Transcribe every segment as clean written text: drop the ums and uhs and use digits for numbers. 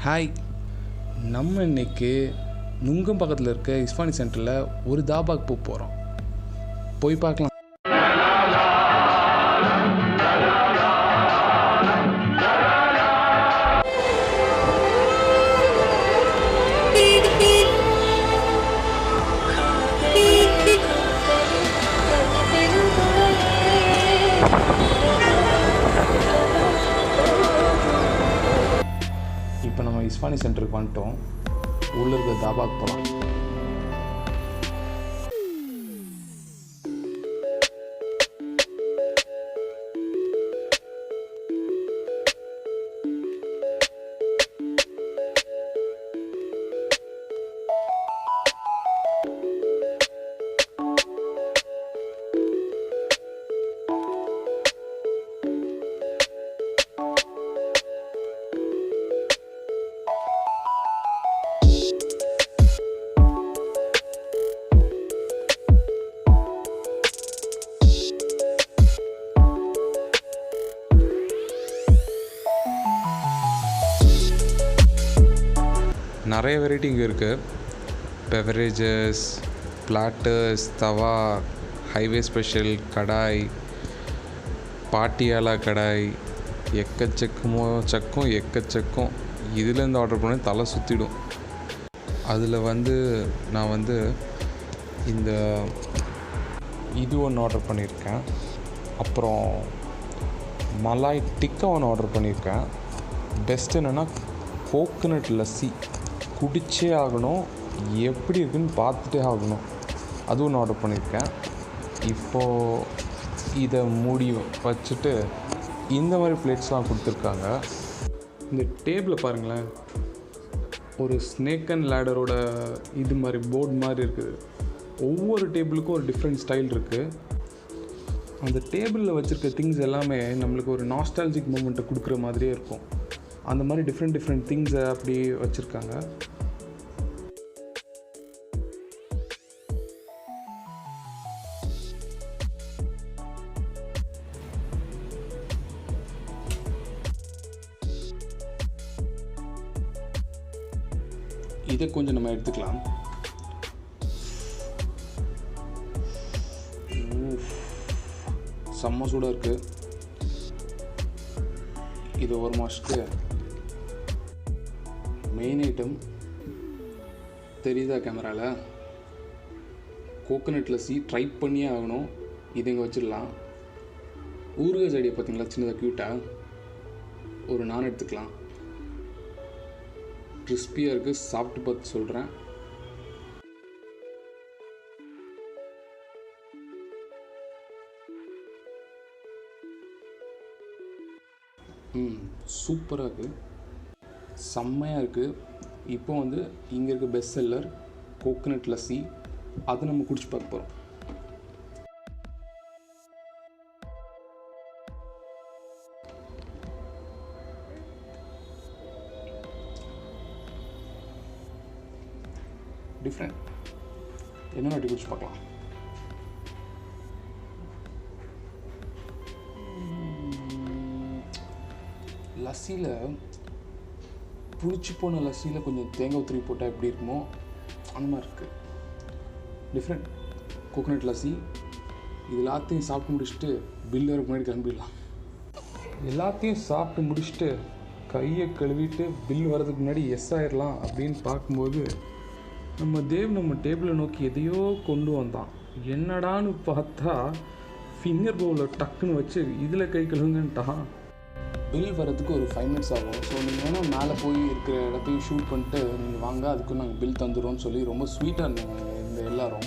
Hi, நம்ம இன்றைக்கி நுங்கம் பக்கத்தில் இருக்க இஸ்பானி சென்டரில் ஒரு தாபாக்கு போகிறோம். போய் பார்க்கலாம். இப்போ நம்ம இஸ்பானி சென்டருக்கு வந்துட்டோம். உள்ளே இருக்க தாபாக்கு போகலாம். நிறைய வெரைட்டி இங்கே இருக்குது. பெவரேஜஸ், பிளாட்டர்ஸ், தவா, ஹைவே ஸ்பெஷல், கடாய், பாட்டியாலா கடாய், எக்கச்சக்கம். இதுலேருந்து ஆர்டர் பண்ணி தலை சுற்றிடும். அதில் நான் இந்த இது ஒன்று ஆர்டர் பண்ணியிருக்கேன். அப்புறம் மலாய் டிக்கா ஒன்று ஆர்டர் பண்ணியிருக்கேன். பெஸ்ட் என்னென்னா கோகனட் லஸ்ஸி குடிச்சே ஆகணும், எப்படி இருக்குன்னு பார்த்துட்டே ஆகணும். அதுவும் நான் ஆர்டர் பண்ணியிருக்கேன். இப்போது இதை மூடி வச்சுட்டு இந்த மாதிரி பிளேட்ஸ்லாம் கொடுத்துருக்காங்க. இந்த டேபிளை பாருங்களேன், ஒரு ஸ்னேக் அண்ட் லேடரோட இது மாதிரி போர்டு மாதிரி இருக்குது. ஒவ்வொரு டேபிளுக்கும் ஒரு டிஃப்ரெண்ட் ஸ்டைல் இருக்குது. அந்த டேபிளில் வச்சுருக்க திங்ஸ் எல்லாமே நம்மளுக்கு ஒரு நாஸ்டாலஜிக் மூமெண்ட்டை கொடுக்குற மாதிரியே இருக்கும். அந்த மாதிரி டிஃப்ரெண்ட் திங்ஸை அப்படி வச்சுருக்காங்க. இதை கொஞ்சம் நம்ம எடுத்துக்கலாம். செம்ம சூடாக இருக்குது. இது ஒரு மாதத்துக்கு மெயின் ஐட்டம் தெரியுதா கேமராவில்? கோகனட் லஸ்ஸி ட்ரை பண்ணியே ஆகணும். இது இங்கே வச்சிடலாம். ஊறுகாய் செடியை பார்த்தீங்களா, சின்னதாக க்யூட்டாக ஒரு நான் எடுத்துக்கலாம். கிறிஸ்பியாக இருக்குது, சாப்பிட்டு பார்த்து சொல்கிறேன். சூப்பராக இருக்குது, செம்மையாக இருக்குது. இப்போ இங்கே இருக்க பெஸ்ட் செல்லர் கோகனட் லஸ்ஸி, அதை நம்ம குடிச்சு பார்க்க போகிறோம். டிஃப்ரெண்ட் என்ன வாட்டி குடிச்சு பார்க்கலாம். லஸ்ஸியில் புளிச்சு போன லஸ்ஸியில் கொஞ்சம் தேங்காய் ஊற்றி போட்டால் எப்படி இருக்குமோ அந்த மாதிரி இருக்குது. Different coconut lassi. இது எல்லாத்தையும் சாப்பிட்டு முடிச்சுட்டு பில் வர முன்னாடி கிளம்பிடலாம். எல்லாத்தையும் சாப்பிட்டு முடிச்சுட்டு கையை கழுவிட்டு பில் வர்றதுக்கு முன்னாடி எஸ் ஆயிடலாம் அப்படின்னு பார்க்கும்போது நம்ம டேபிளை நோக்கி எதையோ கொண்டு வந்தான். என்னடான்னு பார்த்தா ஃபிங்கர் பவுலில் டக்குன்னு வச்சு இதில் கை கழுவுங்கன்ட்டான். பில் வரதுக்கு ஒரு 5 minutes ஆகும். ஸோ நீங்கள் வேணால் மேலே போய் இருக்கிற இடத்தையும் ஷூட் பண்ணிட்டு நீங்கள் வாங்க, அதுக்கும் நாங்கள் பில் தந்துடுறோம்னு சொல்லி ரொம்ப ஸ்வீட்டாக இருந்தாங்க இந்த எல்லோரும்.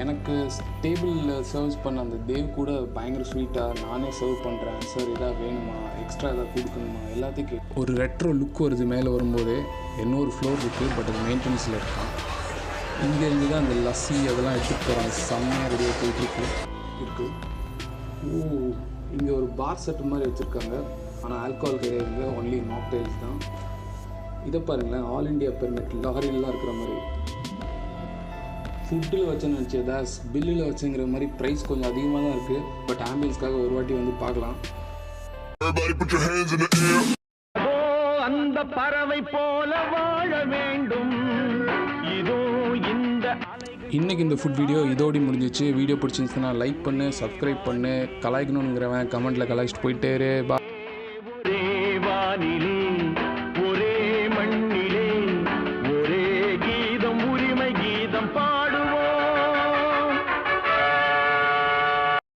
எனக்கு டேபிளில் சர்வீஸ் பண்ண அந்த தேவ் கூட பயங்கர ஸ்வீட்டாக, நானே சர்வ் பண்ணுறேன் சார், எதாவது வேணுமா, எக்ஸ்ட்ரா எதாவது கொடுக்கணுமா, எல்லாத்தையும் ஒரு ரெட்ரோ லுக் வருது. மேலே வரும்போதே இன்னொரு ஃப்ளோர் இருக்குது, பட் அது மெயின்டெனன்ஸில் இருக்கான். இங்கேருந்து தான் அந்த லஸ்ஸி அதெல்லாம் எடுத்துகிட்டு போகிறாங்க. செம்மையாக ரெடியாக போயிட்டுருக்கு இருக்குது. இங்கே ஒரு பார் செட்டு மாதிரி வச்சுருக்காங்க. ஆனால் ஆல்கஹால் கிடையாது, ஒன்லி மாக்டைல்ஸ் தான். இதை பாருங்களேன், ஆல் இண்டியா பெர்மிட் லாரிலாம் இருக்கிற மாதிரி. ஃபுட்டில் வச்சேன்னு நினச்சதா பில்லில் வச்சுங்கிற மாதிரி ப்ரைஸ் கொஞ்சம் அதிகமாக தான் இருக்குது. பட் ஆம்பியன்ஸ்க்காக ஒரு வாட்டி பார்க்கலாம். அந்த பறவை போல வாழ வேண்டும். இதோ இந்த இன்றைக்கி இந்த ஃபுட் வீடியோ இதோடி முடிஞ்சிச்சு. வீடியோ பிடிச்சிருந்துச்சுன்னா லைக் பண்ணு, சப்ஸ்கிரைப் பண்ணு. கலாய்க்கணுங்கிறவன் கமெண்ட்டில் கலாய்ச்சிட்டு போயிட்டே இரு.